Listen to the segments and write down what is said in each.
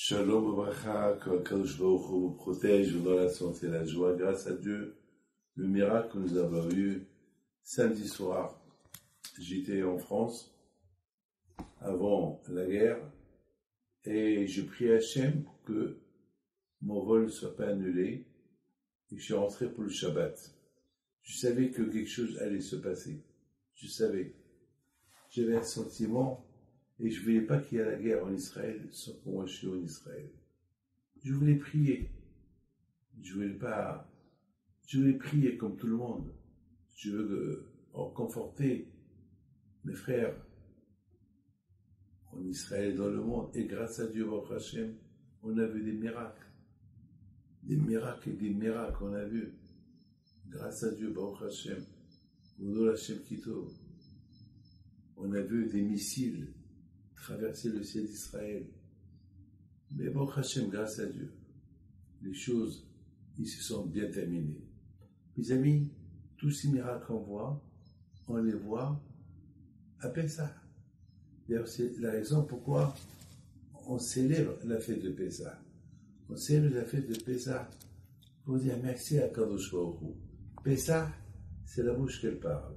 Shalom Obracha, que Kadosh Baruch Hu vous protège dans la santé et la joie. Grâce à Dieu, le miracle que nous avons eu samedi soir. J'étais en France avant la guerre et je prie Hachem pour que mon vol ne soit pas annulé et que je suis rentré pour le Shabbat. Je savais que quelque chose allait se passer. Je savais. J'avais un sentiment et je ne voulais pas qu'il y ait la guerre en Israël sans que moi je suis en Israël. Je voulais prier. Je voulais prier comme tout le monde. Je veux conforter mes frères en Israël et dans le monde. Et grâce à Dieu, Baruch Hashem, on a vu des miracles. Des miracles et des miracles, on a vu. Grâce à Dieu, Baruch Hashem, Oudol Hashem Kitov, on a vu des missiles traverser le ciel d'Israël. Mais Baruch Hashem, grâce à Dieu, les choses, ils se sont bien terminées. Mes amis, tous ces miracles qu'on voit, on les voit à Pessah. D'ailleurs, c'est la raison pourquoi on célèbre la fête de Pessah. On célèbre la fête de Pessah pour dire merci à Kadosh Baruch Hu. Pessah, c'est la bouche qu'elle parle.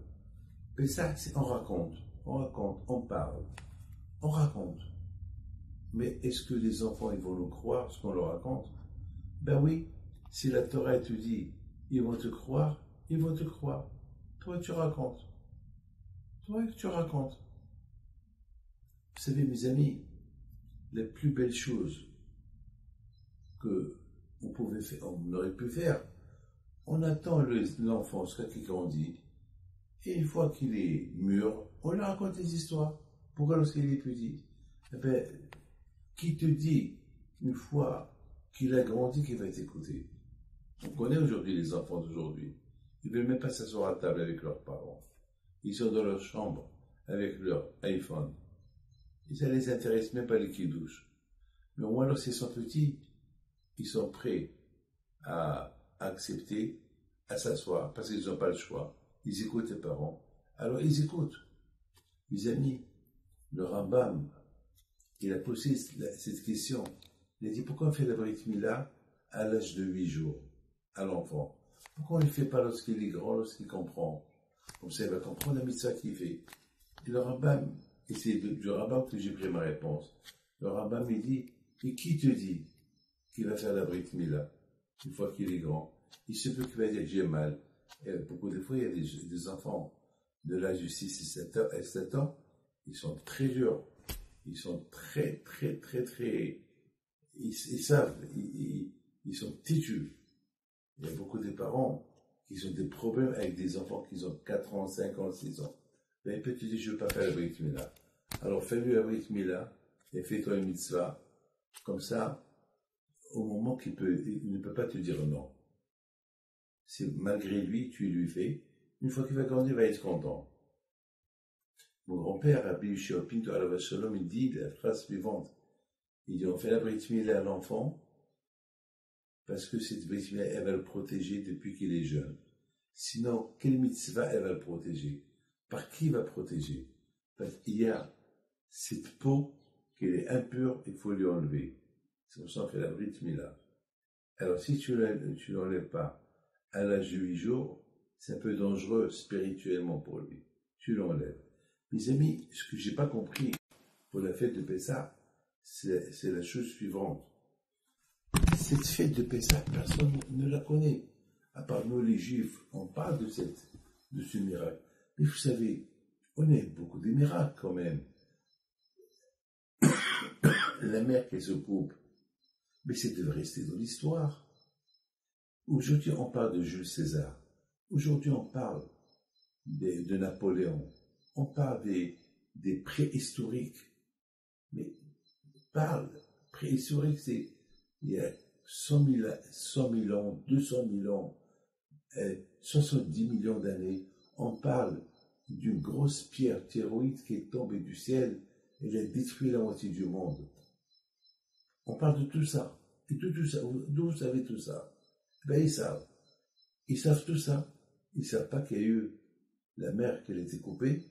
Pessah, c'est on raconte, on parle, on raconte. Mais est-ce que les enfants, ils vont nous croire ce qu'on leur raconte? Ben oui, si la Torah te dit, ils vont te croire, ils vont te croire. Toi, tu racontes. Toi, tu racontes. Vous savez, mes amis, la plus belle chose que on aurait pu faire, on attend l'enfant jusqu'à qu'il grandit, et une fois qu'il est mûr, on lui raconte des histoires. Pourquoi lorsqu'il est petit? Eh bien, qui te dit, une fois qu'il a grandi, qu'il va t'écouter? On connaît aujourd'hui les enfants d'aujourd'hui. Ils ne veulent même pas s'asseoir à table avec leurs parents. Ils sont dans leur chambre avec leur iPhone. Et ça ne les intéresse même pas les kidouches. Mais au moins, lorsqu'ils sont petits, ils sont prêts à accepter, à s'asseoir, parce qu'ils n'ont pas le choix. Ils écoutent les parents. Alors, ils écoutent. Mes amis, le Rambam, il a posé cette question. Il a dit, pourquoi on fait la Brit Mila à l'âge de 8 jours, à l'enfant? Pourquoi on ne le fait pas lorsqu'il est grand, lorsqu'il comprend? Comme ça, il va comprendre la mitzvah qu'il fait. Et le Rambam, et c'est du Rambam que j'ai pris ma réponse. Le Rambam, il dit, et qui te dit qu'il va faire la Brit Mila une fois qu'il est grand? Il se peut qu'il va dire, j'ai mal. Et beaucoup de fois, il y a des enfants de l'âge de 6 et 7 ans, ils sont très durs. Ils sont très, ils savent, ils sont têtus. Il y a beaucoup de parents qui ont des problèmes avec des enfants qui ont 4 ans, 5 ans, 6 ans. Ben, il peut te dire, je ne veux pas faire la Brit Mila. Alors, fais-lui la Brit Mila et fais-toi une mitzvah. Comme ça, au moment il ne peut pas te dire non. C'est malgré lui, tu lui fais. Une fois qu'il va grandir, il va être content. Mon grand-père, Rabbi Yishua Pinto Alav Shalom, il dit la phrase suivante. Il dit, on fait la Brit Mila à l'enfant parce que cette Brit Mila, elle va le protéger depuis qu'il est jeune. Sinon, quelle mitzvah elle va le protéger? Par qui il va protéger? Parce qu'il y a cette peau qui est impure, il faut lui enlever. C'est pour ça qu'on fait la Brit Mila. Alors, si tu ne l'enlèves pas à l'âge de 8 jours, c'est un peu dangereux spirituellement pour lui. Tu l'enlèves. Mes amis, ce que j'ai pas compris pour la fête de Pessah, c'est la chose suivante. Cette fête de Pessah, personne ne la connaît. À part nous, les Juifs, on parle de ce miracle. Mais vous savez, on a beaucoup de miracles quand même. La mer qui se coupe, mais c'est de rester dans l'histoire. Aujourd'hui, on parle de Jules César. Aujourd'hui, on parle de Napoléon. On parle des préhistoriques. Mais parle, préhistorique, c'est il y a 100 000 ans, 200 000 ans, 70 millions d'années. On parle d'une grosse pierre thyroïde qui est tombée du ciel et elle a détruit la moitié du monde. On parle de tout ça. Et tout ça, d'où vous savez tout ça? Ben, ils savent. Ils savent tout ça. Ils ne savent pas qu'il y a eu la mer qui a été coupée.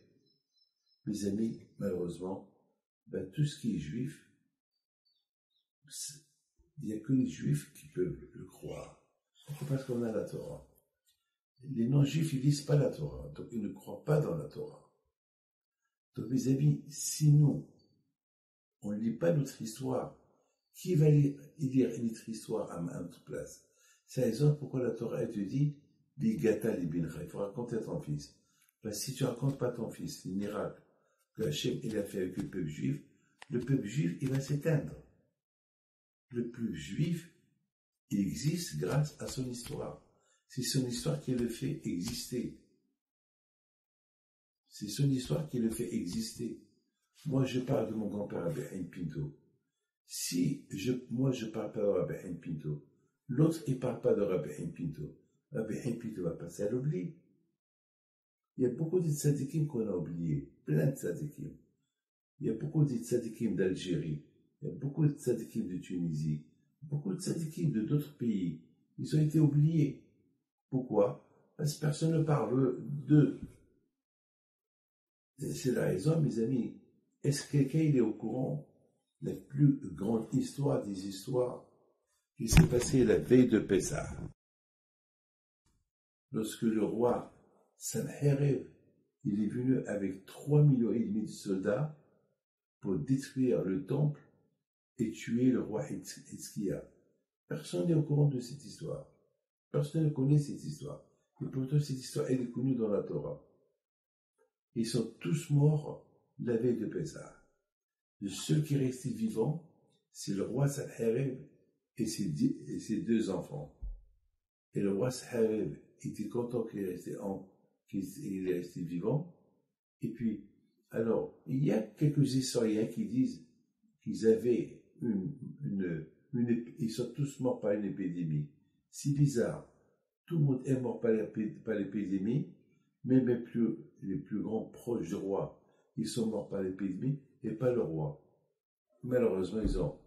Mes amis, malheureusement, ben, tout ce qui est juif, Il n'y a que les juifs qui peuvent le croire. Pourquoi? Parce qu'on a la Torah. Les non-juifs, ils lisent pas la Torah, donc ils ne croient pas dans la Torah. Donc mes amis, si nous, on ne lit pas notre histoire, qui va lire notre histoire à notre place? C'est la raison pourquoi la Torah te dit Bigata libincha, il faut raconter à ton fils. Parce que si tu ne racontes pas à ton fils les miracles que Hachem il a fait avec le peuple juif, il va s'éteindre. Le peuple juif, il existe grâce à son histoire. C'est son histoire qui le fait exister. C'est son histoire qui le fait exister. Moi, je parle de mon grand-père Rabbi Haïm Pinto. Moi, je parle pas de Rabbi Haïm Pinto. L'autre, il parle pas de Rabbi Haïm Pinto. Rabbi Haïm Pinto va passer à l'oubli. Il y a beaucoup de tzadikim qu'on a oubliés. Plein de tzadikim. Il y a beaucoup de tzadikim d'Algérie. Il y a beaucoup de tzadikim de Tunisie. Beaucoup de tzadikim de d'autres pays. Ils ont été oubliés. Pourquoi? Parce que personne ne parle d'eux. C'est la raison, mes amis. Est-ce que quelqu'un est au courant de la plus grande histoire des histoires qui s'est passée la veille de Pessah? Lorsque le roi Sanherib, il est venu avec 3,5 millions de soldats pour détruire le temple et tuer le roi Hitzkia. Personne n'est au courant de cette histoire. Personne ne connaît cette histoire. Et pourtant, cette histoire, elle est connue dans la Torah. Ils sont tous morts la veille de Pessah. Le seul qui est resté vivant, c'est le roi Sanherib et ses 2 enfants. Et le roi Sanherib était content qu'il est resté vivant. Et puis, alors, il y a quelques historiens qui disent qu'ils avaient ils sont tous morts par une épidémie. C'est bizarre. Tout le monde est mort par l'épidémie, même les plus grands proches du roi, ils sont morts par l'épidémie et pas le roi. Malheureusement, ils ont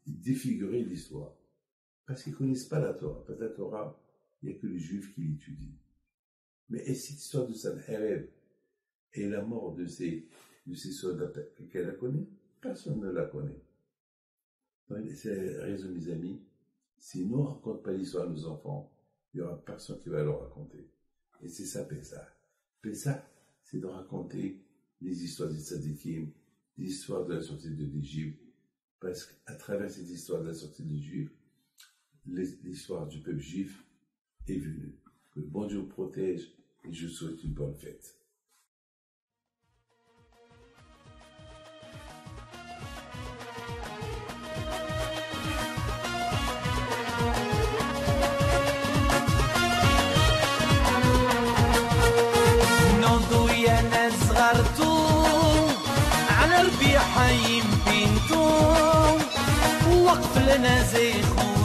défiguré l'histoire. Parce qu'ils ne connaissent pas la Torah. Parce que la Torah, il n'y a que les Juifs qui l'étudient. Mais est-ce cette histoire de Sanherib et la mort de ces soldats, quelqu'un la connaît? Personne ne la connaît. C'est la raison, mes amis. Si nous ne racontons pas l'histoire à nos enfants, il n'y aura personne qui va leur raconter. Et c'est ça, Pessah. Pessah, c'est de raconter les histoires des tzadikim, les histoires de la sortie de l'Égypte, parce qu'à travers cette histoire de la sortie de l'Égypte, l'histoire du peuple juif est venue. Que le bon Dieu vous protège et je vous souhaite une bonne fête. على ربيع حيم بنتو وقف لنا زي خو